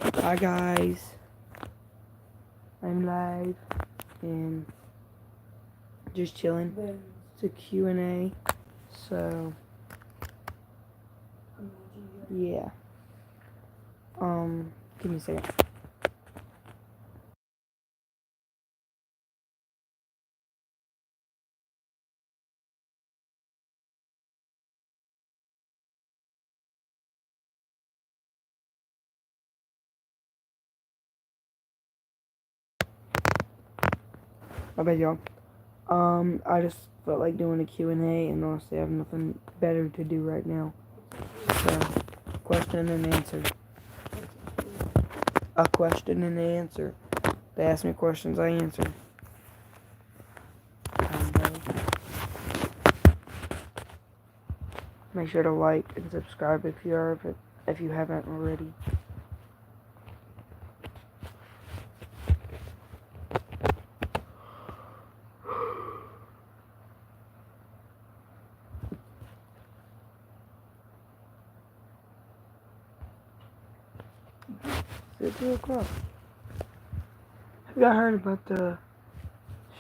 Hi guys, I'm live and just chilling. It's a Q&A, so yeah. Give me a second. My bad, y'all. I just felt like doing a Q&A, and honestly, I have nothing better to do right now. So, question and answer. A question and answer. They ask me questions, I answer. Make sure to like and subscribe if you haven't already. It's 2 o'clock. Have you heard about the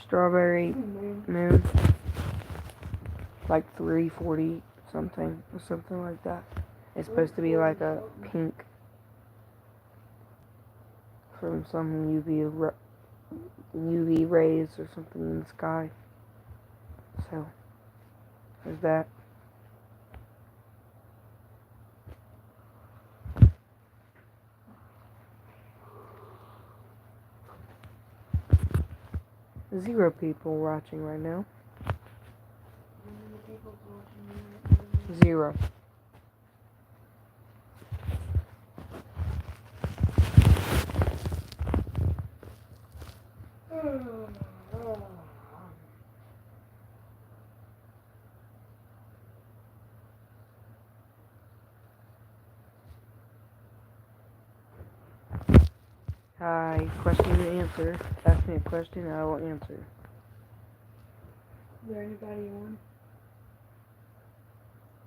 strawberry moon? Like 340 something or something like that. It's supposed to be like a pink from some UV rays or something in the sky. So there's that. Zero people watching right now. Zero. Hi, question and answer. Ask me a question, I will answer. Is there anybody on?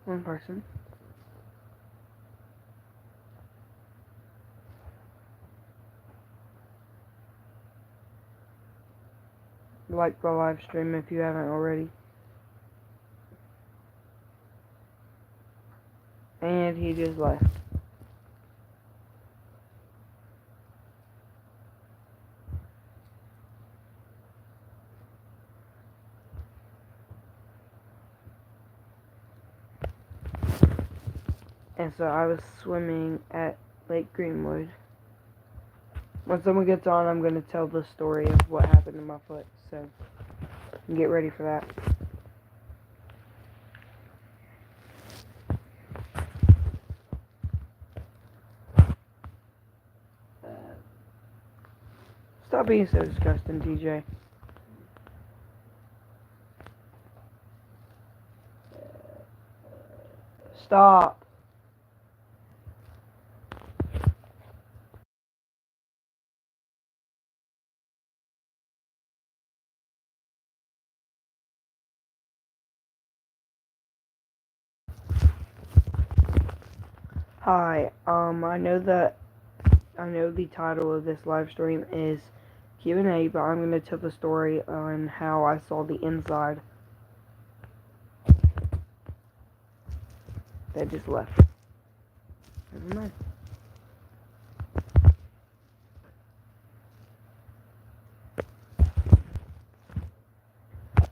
One person. Like the live stream if you haven't already. And he just left. And so I was swimming at Lake Greenwood. When someone gets on, I'm going to tell the story of what happened to my foot. So get ready for that. Stop being so disgusting, DJ. Stop. Hi. I know the title of this live stream is Q&A, but I'm going to tell the story on how I saw the inside. That just left. Never mind.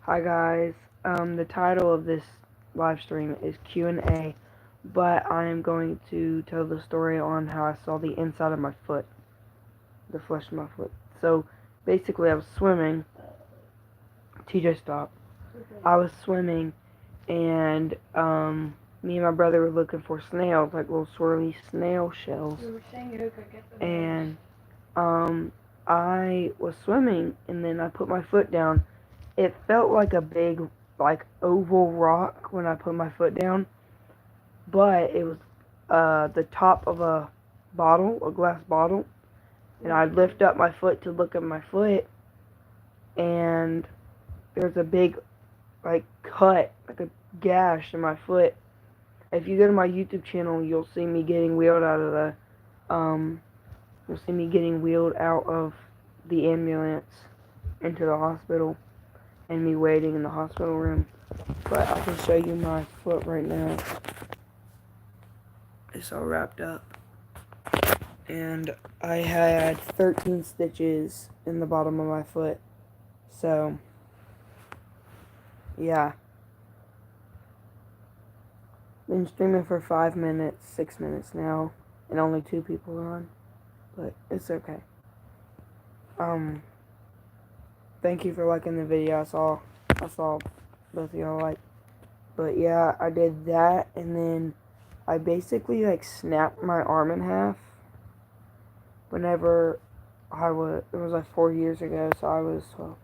Hi guys. The title of this live stream is Q&A, but I am going to tell the story on how I saw the inside of my foot, the flesh of my foot. So basically, I was swimming. TJ, stop. I was swimming, and me and my brother were looking for snails, like little swirly snail shells. And I was swimming, and then I put my foot down. It felt like a big, like, oval rock when I put my foot down, but it was the top of a bottle, a glass bottle, and I'd lift up my foot to look at my foot, and there's a big, like, cut, like a gash in my foot. If you go to my YouTube channel, you'll see me getting wheeled out of the You'll see me getting wheeled out of the ambulance into the hospital and me waiting in the hospital room. But I can show you my foot right now. It's all wrapped up. And I had 13 stitches in the bottom of my foot. So, yeah. Been streaming for 5 minutes, 6 minutes now, and only 2 people are on. But it's okay. Thank you for liking the video. I saw both of y'all like. But yeah, I did that, and then I basically like snapped my arm in half. Whenever it was like 4 years ago, so I was 12.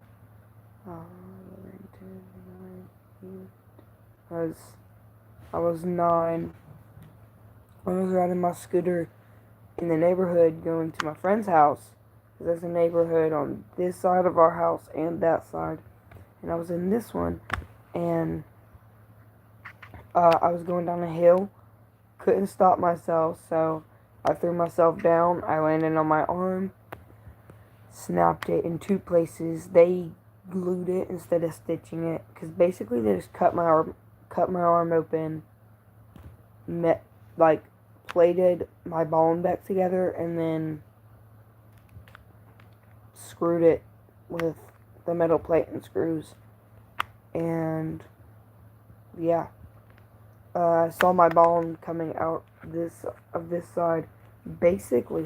I was 9. I was riding my scooter in the neighborhood going to my friend's house. There's a neighborhood on this side of our house and that side. And I was in this one, and I was going down a hill. Couldn't stop myself, so I threw myself down. I landed on my arm, snapped it in 2 places. They glued it instead of stitching it, because basically they just cut my arm open, plated my bone back together, and then screwed it with the metal plate and screws. And yeah, I saw my bone coming out of this side. Basically,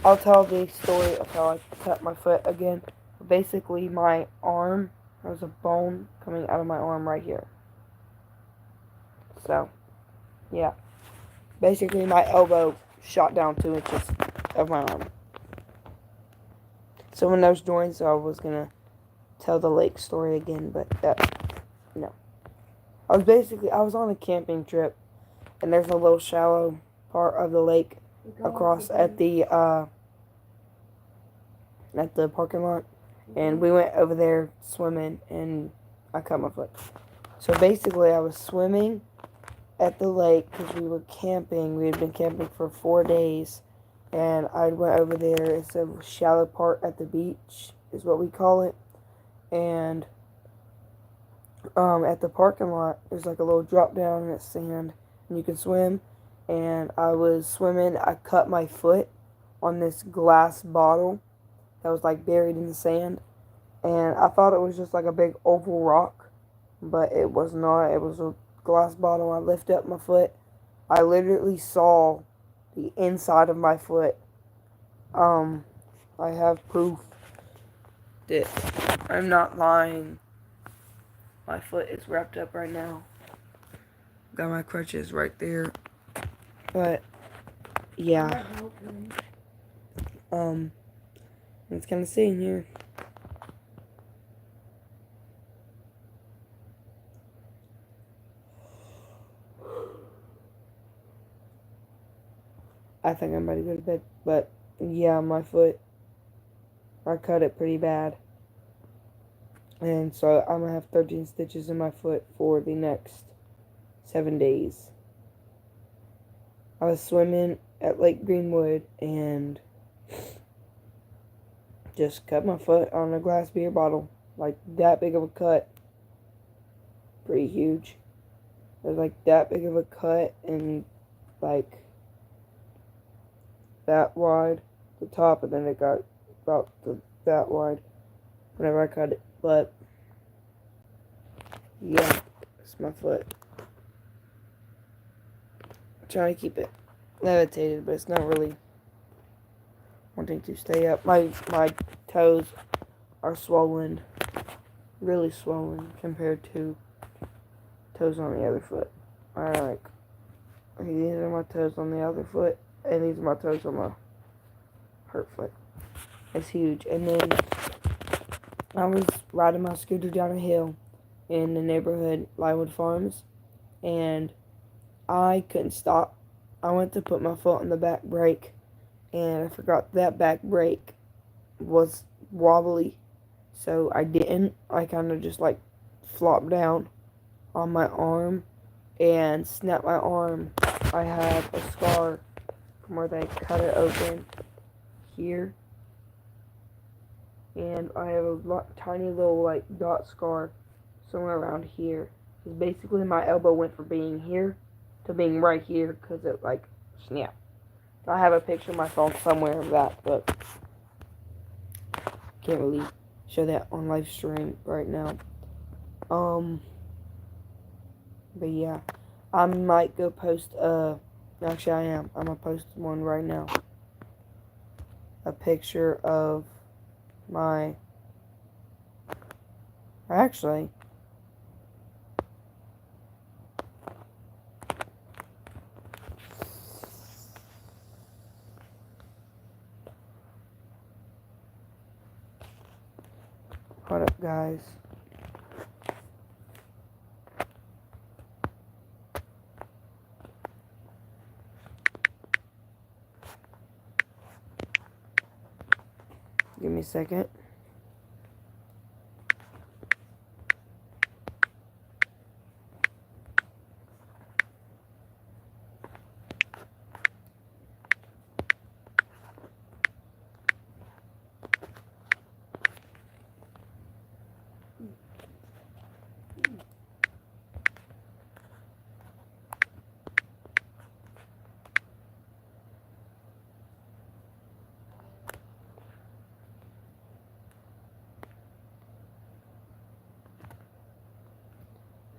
I'll tell the story of how I cut my foot again. Basically, my arm, there was a bone coming out of my arm right here. So, yeah. Basically, my elbow shot down 2 inches of my arm. So when those joined, so I was gonna tell the lake story again, but no. I was on a camping trip, and there's a little shallow part of the lake across at the parking lot, and we went over there swimming, and I cut my foot. So basically, I was swimming at the lake because we were camping. We had been camping for 4 days, and I went over there. It's a shallow part at the beach, is what we call it, and at the parking lot, there's like a little drop down and it's sand, and you can swim. And I was swimming. I cut my foot on this glass bottle that was like buried in the sand, and I thought it was just like a big oval rock, but it was not. It was a glass bottle. I lifted up my foot. I literally saw the inside of my foot. I have proof that I'm not lying. My foot is wrapped up right now. Got my crutches right there. But yeah. It's kind of sitting here. I think I'm about to go to bed. But yeah, my foot, I cut it pretty bad. And so I'm going to have 13 stitches in my foot for the next 7 days. I was swimming at Lake Greenwood and just cut my foot on a glass beer bottle. Like that big of a cut. Pretty huge. It was like that big of a cut and like that wide, the top, and then it got about that wide whenever I cut it. But yeah, it's my foot. I'm trying to keep it levitated, but it's not really wanting to stay up. My toes are swollen, really swollen compared to toes on the other foot. These are my toes on the other foot, and these are my toes on my hurt foot. It's huge. And then I was riding my scooter down a hill in the neighborhood, Lywood Farms, and I couldn't stop. I went to put my foot on the back brake, and I forgot that back brake was wobbly, so I didn't. I kind of just like flopped down on my arm and snapped my arm. I have a scar from where they cut it open here. And I have a tiny little like dot scar somewhere around here. Because basically my elbow went from being here to being right here because it like snapped. I have a picture of my phone somewhere of that, but can't really show that on live stream right now. But yeah, I might go post actually I am. I'm gonna post one right now. A picture of my actually hold up guys. Give me a second.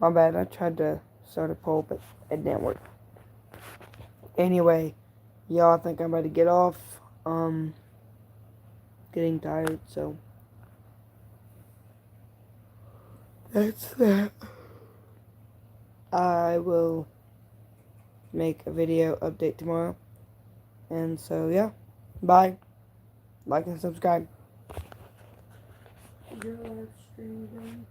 My bad, I tried to start a poll, but it didn't work. Anyway, y'all, I think I'm about to get off. Getting tired, so that's that. I will make a video update tomorrow. And so, yeah. Bye. Like and subscribe. Your live stream.